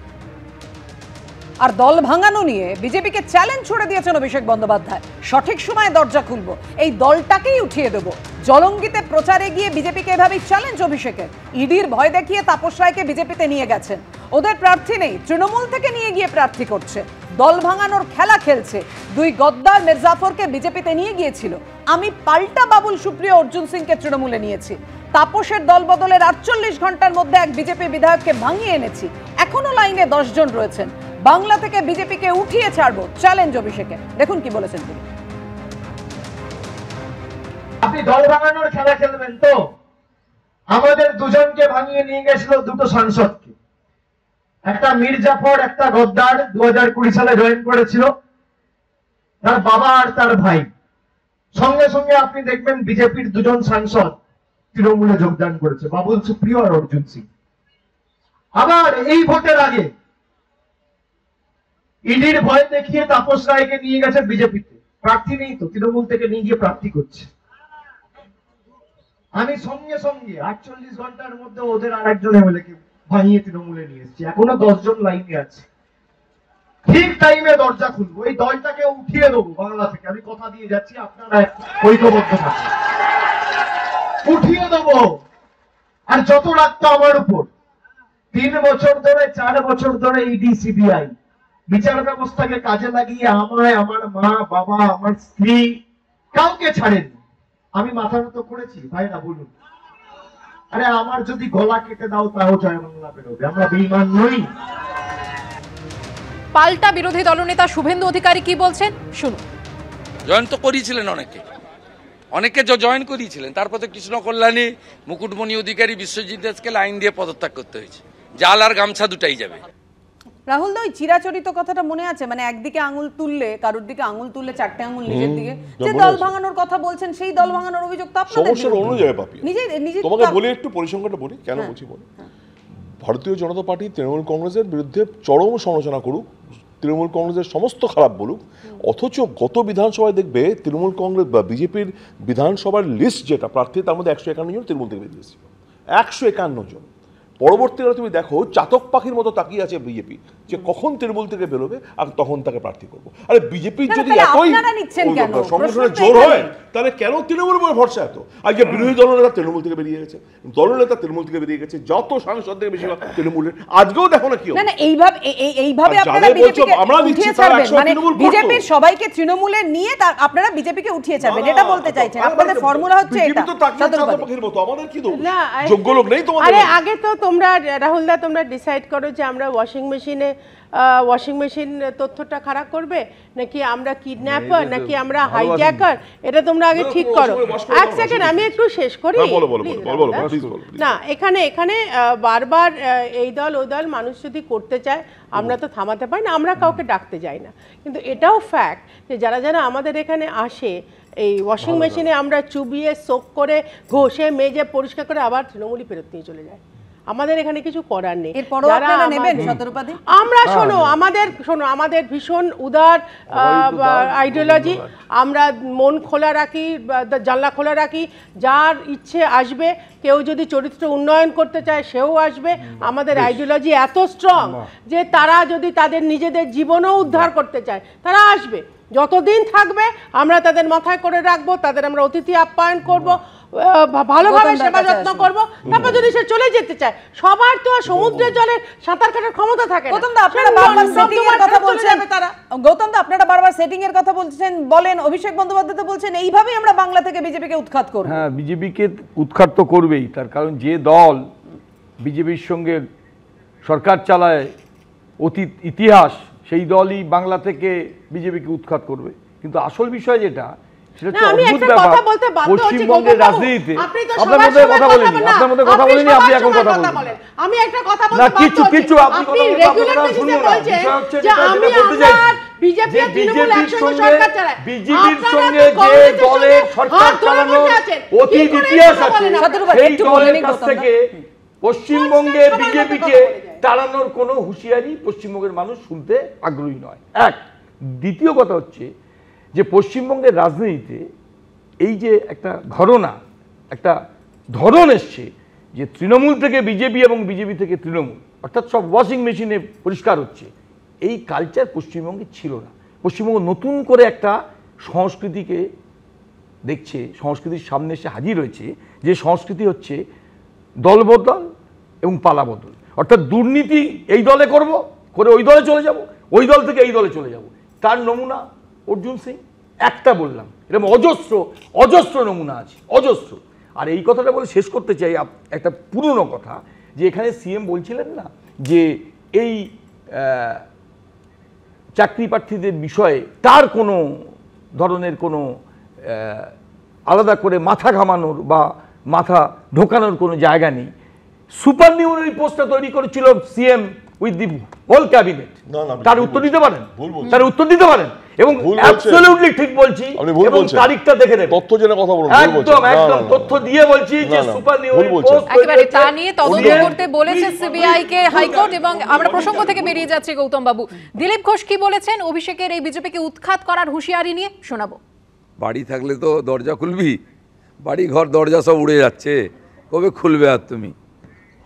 আর দল ভাঙানো নিয়ে বিজেপিকে চ্যালেঞ্জ ছুড়ে দিয়েছেন অভিষেক বন্দ্যোপাধ্যায়, সঠিক সময়ে দরজা খুলবো, এই দলটাকেই উঠিয়ে দেবো। জলঙ্গিতে প্রচারে গিয়ে বিজেপিকে এভাবেই চ্যালেঞ্জ অভিষেকের। ইডির ভয় দেখিয়ে তাপস রায়কে বিজেপিতে নিয়ে গেছেন, ওদের প্রার্থী নেই, তৃণমূল থেকে নিয়ে গিয়ে প্রার্থী করছে, দল ভাঙানোর খেলা খেলছে। 2 গদ্দার মির্জাফরকে বিজেপিতে নিয়ে গিয়েছিল, আমি পাল্টা বাবুল সুপ্রিয় অর্জুন সিংকে তৃণমূলে নিয়েছি। তাপসের দল বদলের 48 ঘন্টার মধ্যে এক বিজেপি বিধায়ককে ভাঙিয়ে এনেছি, এখনো লাইনে 10 জন রয়েছেন। বাংলা থেকে বিজেপিকে উঠিয়ে ছাড়বো, চ্যালেঞ্জ অভিষেকে। দেখুন কি বলেছেন তিনি। আপনি দল ভাঙানোর খেলা খেলবেন তো? আমাদের দুজনকে ভাঙিয়ে নিয়ে গেছিল 2টো সাংসদকে, একটা মির্জাফর, একটা গদ্দার, 2020 সালে জয়েন করেছিল, তার বাবা আর তার ভাই। সঙ্গে সঙ্গে আপনি দেখবেন বিজেপির 2 জন সাংসদ তৃণমূলে যোগদান করেছে, বাবুল সুপ্রিয় আর অর্জুন সিং। আবার এই ভোটের আগে ইডির ভয় দেখিয়ে তাপস রায়কে নিয়ে গেছে বিজেপিতে, প্রার্থী নেই তো, তৃণমূল থেকে নিয়ে গিয়ে প্রার্থী করছে। আমি সঙ্গে সঙ্গে 48 ঘন্টার মধ্যে ওদের আরেকজন এমএলএকে ভাঙিয়ে তৃণমূলে নিয়ে এসেছি, এখনো 10 জন লাইনে আছে। ঠিক টাইমে দরজা খুলবো, এই দলটাকে উঠিয়ে দেবো বাংলা থেকে, আমি কথা দিয়ে যাচ্ছি, আপনারা ঐক্যবদ্ধ থাকুন। উঠিয়ে দেবো। আর যত রাখতো আমার উপর, 3 বছর ধরে 4 বছর ধরে ইডি সিবিআই বিচার ব্যবস্থাকে কাজে লাগিয়ে আমায়, আমার মা বাবা, আমার স্ত্রী কাউকে ছাড়েনি। আমি মাথা নত করেছি? ভাইরা বলুন, আরে আমার যদি গলা কেটে দাও তাও জয় বাংলা বেরোবে, আমরা বেঈমান নই। পাল্টা বিরোধী দলনেতা শুভেন্দু অধিকারী কি বলছেন শুনুন। জয়েন তো করিয়েছিলেন অনেকে জয়েন করিয়েছিলেন, তারপর তো কৃষ্ণ কল্যাণী, মুকুটমণি অধিকারী, বিশ্বজিৎ দাসকে লাইন দিয়ে পদত্যাগ করতে হয়েছে। জাল আর গামছা দুটাই যাবে। রাহুল দা, ওই চিরাচরিত কথাটা মনে আছে? মানে একদিকে আঙুল তুললে, কারোর দিকে আঙুল তুললে 4টে আঙুল নিজের দিকে, যে দল ভাঙানোর কথা বলছেন, সেই দল ভাঙানোর অভিযোগ তো আপনাদের সমস্যার অন্য জায়গায় পাপি। নিজে তোমাকে বলি, একটু পরিসংখ্যানটা বলি, কেন বলছি বলি। ভারতীয় জনতা পার্টি তৃণমূল কংগ্রেসের বিরুদ্ধে চরম সমালোচনা করুক, তৃণমূল কংগ্রেসের সমস্ত খারাপ বলুক, অথচ গত বিধানসভায় দেখবে তৃণমূল কংগ্রেস বা বিজেপির বিধানসভার লিস্ট যেটা প্রার্থী, তার মধ্যে 151 জন তৃণমূল থেকে বেরিয়েছিল। 151 জন। পরবর্তীকালে তুমি দেখো চাতক পাখির মতো তাকিয়ে আছে বিজেপি, যে কখন তৃণমূল থেকে বেরোবে আর তখন তাকে প্রার্থী করবো। আরে বিজেপির যদি এতই সংগঠনের জোর হয়, তাহলে কেন তৃণমূল উপর ভরসা এত? আজকে বিরোধী দলনেতা তৃণমূল থেকে বেরিয়ে গেছে, দলনেতা তৃণমূল থেকে বেরিয়ে গেছে, যত সাংসদ থেকে বেশিরভাগ তৃণমূলের। আজকেও দেখো না কি হবে। না, এইভাবে আপনারা বিজেপিকে উঠিয়ে ছাড়বেন, মানে বিজেপির সবাইকে তৃণমূলে নিয়ে আপনারা বিজেপিকে উঠিয়ে ছাড়বেন, এটা বলতে চাইছেন? আপনাদের ফর্মুলা হচ্ছে এটা। আমাদের কি দোষ? যোগ্য লোক নেই তোমাদের? আরে আগে তো তোমরা, রাহুল দা, তোমরা ডিসাইড করো যে আমরা ওয়াশিং মেশিন তথ্যটা খারাপ করবে, নাকি আমরা কিডন্যাপার, নাকি আমরা হাইজ্যাকার, এটা তোমরা আগে ঠিক করো। এক সেকেন্ড, আমি একটু শেষ করি। না, এখানে বারবার এই দল ওই দল মানুষ যদি করতে চায়, আমরা তো থামাতে পারি না, আমরা কাউকে ডাকতে যাই না। কিন্তু এটাও ফ্যাক্ট যে যারা যারা আমাদের এখানে আসে, এই ওয়াশিং মেশিনে আমরা চুবিয়ে সোক করে ঘষে মেজে পরিষ্কার করে আবার তৃণমূলই ফেরত নিয়ে চলে যায়। আমাদের এখানে কিছু করার নেই। আমরা আমাদের ভীষণ উদার আইডিওলজি, আমরা মন খোলা রাখি, জানলা খোলা রাখি, যার ইচ্ছে আসবে। কেউ যদি চরিত্র উন্নয়ন করতে চায় সেও আসবে। আমাদের আইডিওলজি এত স্ট্রং যে তারা যদি তাদের নিজেদের জীবনও উদ্ধার করতে চায়, তারা আসবে। যতদিন থাকবে আমরা তাদের মাথায় করে রাখবো, তাদের আমরা অতিথি আপ্যায়ন করব, ভালোভাবে সেবা যত্ন করব। তারপর যদি সে চলে যেতে চায়, সবার তো সমুদ্রের জলে সাঁতার কাটার ক্ষমতা থাকে না। গৌতম দা, আপনারা বারবার সেটিং এর কথা বলছেন, বলেন অভিষেক বন্দ্যোপাধ্যায় তো বলছেন এইভাবেই আমরা বাংলা থেকে বিজেপিকে উৎখাত করব। হ্যাঁ, বিজেপিকে উৎখাত তো করবেই, তার কারণ যে দল বিজেপির সঙ্গে সরকার চালায় অতীত ইতিহাস, সেই দলই বাংলা থেকে বিজেপিকে উৎখাত করবে। কিন্তু আসল বিষয় যেটা, সেটা হচ্ছে অদ্ভুত ব্যাপার, পশ্চিমবঙ্গের রাজনীতিতে আপনার মধ্যে কথা বলিনি, আপনি এখন কথা বলেন। আমি একটা কথা বলতে না, কিছু আপনি রেগুলার শুনুন না। বিষয় হচ্ছে যে আমি বলতে চাই, বিজেপির সঙ্গে যে দলের সরকার চালানোর অতীত ইতিহাস আছে, সেই দলের কাছ থেকে পশ্চিমবঙ্গে বিজেপিকে তাড়ানোর কোনো হুঁশিয়ারি পশ্চিমবঙ্গের মানুষ শুনতে আগ্রহী নয়। এক, দ্বিতীয় কথা হচ্ছে যে পশ্চিমবঙ্গের রাজনীতিতে এই যে একটা ঘটনা, একটা ধরন এসছে যে তৃণমূল থেকে বিজেপি এবং বিজেপি থেকে তৃণমূল, অর্থাৎ সব ওয়াশিং মেশিনে পরিষ্কার হচ্ছে, এই কালচার পশ্চিমবঙ্গে ছিল না। পশ্চিমবঙ্গ নতুন করে একটা সংস্কৃতিকে দেখছে, সংস্কৃতির সামনে এসে হাজির হয়েছে, যে সংস্কৃতি হচ্ছে দলবদল এবং পালাবদল। অর্থাৎ দুর্নীতি এই দলে করে ওই দলে চলে যাব, ওই দল থেকে এই দলে চলে যাব। তার নমুনা অর্জুন সিং, একটা বললাম, এরকম অজস্র নমুনা আছে, অজস্র। আর এই কথাটা বলে শেষ করতে চাই একটা পুরনো কথা, যে এখানে সিএম বলছিলেন না যে এই চাকরি প্রার্থীদের বিষয়ে তার কোনো ধরনের কোনো আলাদা করে মাথা ঘামানোর বা মাথা ঢোকানোর কোনো জায়গা নেই। সুপার নিউমারি পোস্টটা তৈরি করেছিল CM with the whole cabinet. তার উত্তর দিতে পারেন, এবং অ্যাবসলিউটলি ঠিক বলছি, এবং তারিখটা দেখে নেবেন, তথ্য জেনে কথা বলুন। একদম তথ্য দিয়ে বলছি যে সুপার নিউমারি পোস্ট একেবারে তা নিয়ে তদন্ত করতে বলেছে সিবিআই কে হাইকোর্ট। এবং আমরা প্রসঙ্গ থেকে বেরিয়ে যাচ্ছি গৌতম বাবু। দিলীপ ঘোষ কি বলেছেন অভিষেকের এই বিজেপিকে উৎখাত করার হুঁশিয়ারি নিয়ে, শোনাবো। বাড়ি থাকলে তো দরজা খুলবি, বাড়ি ঘর দরজা সব উড়ে যাচ্ছে, কবে খুলবে? আর তুমি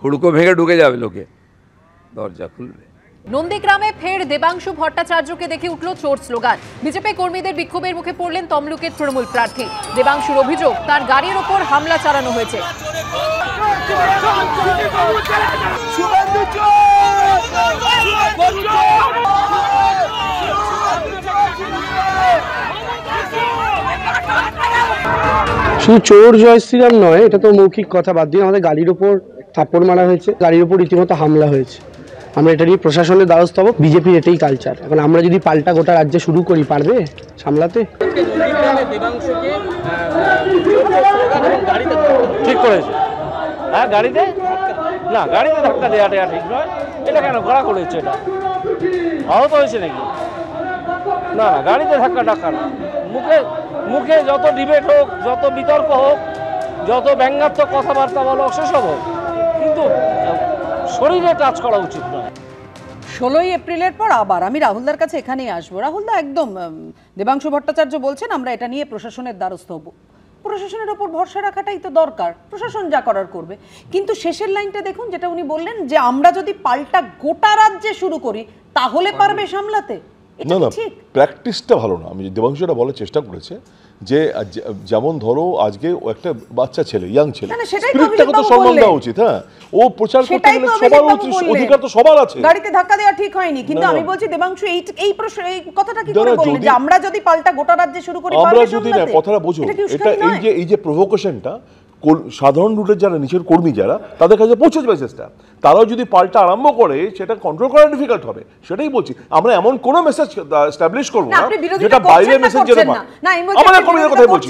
হুড়কো ভেঙে ঢুকে যাবে লোকে, দরজা খুলবে। নন্দীগ্রামে ফের দেবাংশু ভট্টাচার্যকে দেখে উঠল চোর স্লোগান। বিজেপি কর্মীদের বিক্ষোভের মুখে পড়লেন তমলুকের তৃণমূল প্রার্থী। দেবাংশুর অভিযোগ, তার গাড়ির ওপর হামলা চালানো হয়েছে। শুধু চোর জয় শ্রীরাম নয়, এটা তো মৌখিক কথা বাদ দিয়ে আমাদের গাড়ির ওপর থাপ্পড় মারা হয়েছে, গাড়ির ওপর রীতিমতো হামলা হয়েছে। আমরা এটা নিয়ে প্রশাসনের দ্বারস্থ হব। বিজেপির এটাই কালচার। এখন আমরা যদি পাল্টা গোটা রাজ্যে শুরু করি, পারবে সামলাতে? ঠিক করেছে। হ্যাঁ, গাড়িতে না, গাড়িতে ধাক্কা দেওয়াটা ঠিক নয়। এটা কেন করা করেছে? এটা আহত হয়েছে নাকি? না না, গাড়িতে ধাক্কা না। মুখে মুখে যত ডিবেট হোক, যত বিতর্ক হোক, যত ব্যঙ্গাত্মক কথাবার্তা বলো, সেসব হোক, কিন্তু শরীরে টাচ করা উচিত নয়। 16ই এপ্রিলের পর আবার আমি রাহুলদার কাছে এখানেই আসবো। রাহুলদা, একদম দেবাংশু ভট্টাচার্য বলছেন আমরা এটা নিয়ে প্রশাসনের দ্বারস্থ হব। প্রশাসনের ওপর ভরসা রাখাটাই তো দরকার, প্রশাসন যা করার করবে। কিন্তু শেষের লাইনটা দেখুন, যেটা উনি বললেন যে আমরা যদি পাল্টা গোটা রাজ্যে শুরু করি তাহলে পারবে সামলাতে। না না, প্র্যাকটিসটা ভালো না। আমি দেবাংশু এটা বলার চেষ্টা করেছে যে যেমন ধরো আজকে একটা বাচ্চা ছেলে, ইয়াং ছেলে, স্পিরিটটাকে তো সম্মান দেওয়া উচিত। হ্যাঁ, ও প্রচার করতে গেলে সবার অধিকার তো সবার আছে। গাড়িতে ধাক্কা দেওয়া ঠিক হয়নি, কিন্তু আমি বলছি দেবাংশু এই কথাটা কি করে বললেন যে আমরা যদি পাল্টা গোটা রাজ্যে শুরু করি পারবে সামলাতে? আমরা যদি না, কথাটা বোঝো, এটা এই যে প্রভোকেশনটা সাধারণ রুটের যারা নিচের কর্মী যারা, তাদের কাছে পৌঁছবে মেসেজটা। তারাও যদি পাল্টা আরম্ভ করে, সেটা কন্ট্রোল করা ডিফিকাল্ট হবে। সেটাই বলছি, আমরা এমন কোনো মেসেজ এস্টাবলিশ করব না যেটা বাইরে মেসেজ যেতে পারে। আমাদের কর্মীদের কথাই বলছি,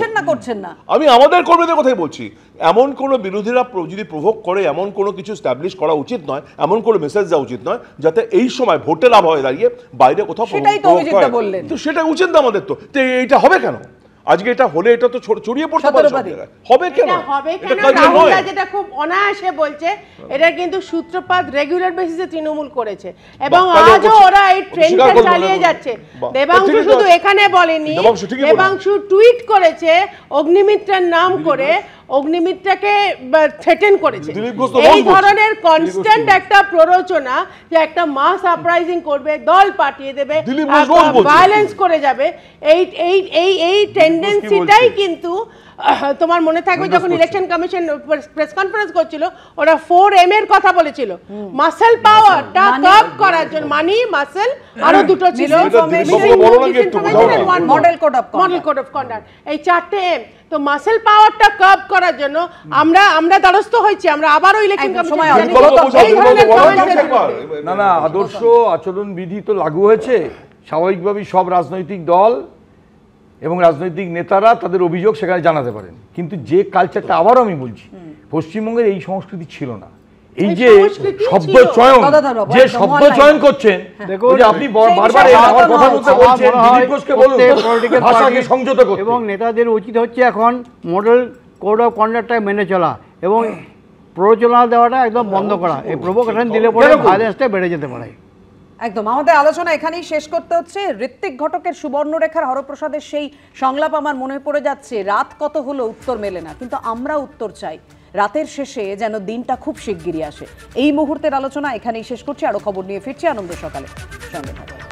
আমি আমাদের কর্মীদের কথাই বলছি। এমন কোনো বিরোধীরা যদি প্রভোক করে, এমন কোনো কিছু এস্টাবলিশ করা উচিত নয়, এমন কোনো মেসেজ দেওয়া উচিত নয় যাতে এই সময় ভোটের আবহাওয়ায় দাঁড়িয়ে বাইরে কোথাও তো সেটা উচিত না আমাদের। তো এইটা হবে কেন? আজকে এটা হলে এটা তো ছড়িয়ে পড়তে পারে সব জায়গায়। হবে কেন? রাহুলদা যেটা খুব অনায়াসে বলছে, এটা কিন্তু সূত্রপাত রেগুলার বেসিসে তৃণমূল করেছে এবং আজও ওরা এই ট্রেন্ডটা চালিয়ে যাচ্ছে। দেবাংশু শুধু এখানে বলেনি, দেবাংশু টুইট করেছে অগ্নিমিত্রার নাম করে, অগ্নিমিত্রাকে থ্রেটেন করেছে। এই ধরনের কনস্ট্যান্ট একটা প্ররোচনা যে একটা মাস আপরাইজিং করবে, দল পাঠিয়ে দেবে, ভায়োলেন্স করে যাবে, এই টেন্ডেন্সিটাই কিন্তু তোমার মনে থাকবে যখন ইলেকশন কমিশন প্রেস কনফারেন্স করছিল, ওরা 4M এর কথা বলেছিল, মাসেল পাওয়ারটা কার্ভ করার জন্য। মানি, মাসেল, আরো দুটো ছিল, মডেল কোড অফ কন্ডাক্ট, এই 4টে M। তো মাসেল পাওয়ারটা কার্ভ করার জন্য আমরা দ্বারস্থ হয়েছি। আমরা আবারও ইলেকশন কমিশন না না, আদর্শ আচরণ বিধি তো লাগু হয়েছে। স্বাভাবিকভাবেই সব রাজনৈতিক দল এবং রাজনৈতিক নেতারা তাদের অভিযোগ সেখানে জানাতে পারেন, কিন্তু যে কালচারটা, আবারও আমি বলছি, পশ্চিমবঙ্গের এই সংস্কৃতি ছিল না। এই যে শব্দ চয়ন করছেন, আপনি বারবার আমার কথা বলতে বলছেন, দিলীপ ঘোষকে বলুন ভাষাকে সংযত করতে। এবং নেতাদের উচিত হচ্ছে এখন মডেল কোড অফ কন্ডাক্টটা মেনে চলা এবং প্ররোচনা দেওয়াটা একদম বন্ধ করা। এই প্রভোকেশন দিলে পরে ভায়োলেন্সটা বেড়ে যেতে পারে। একদম আমাদের আলোচনা এখানেই শেষ করতে হচ্ছে। ঋত্বিক ঘটকের সুবর্ণরেখার হরপ্রসাদের সেই সংলাপ আমার মনে পড়ে যাচ্ছে, রাত কত হলো উত্তর মেলে না, কিন্তু আমরা উত্তর চাই। রাতের শেষে যেন দিনটা খুব শিগগিরই আসে। এই মুহূর্তের আলোচনা এখানেই শেষ করছি। আরো খবর নিয়ে ফিরছি আনন্দ সকালে, সঙ্গে থাকুন।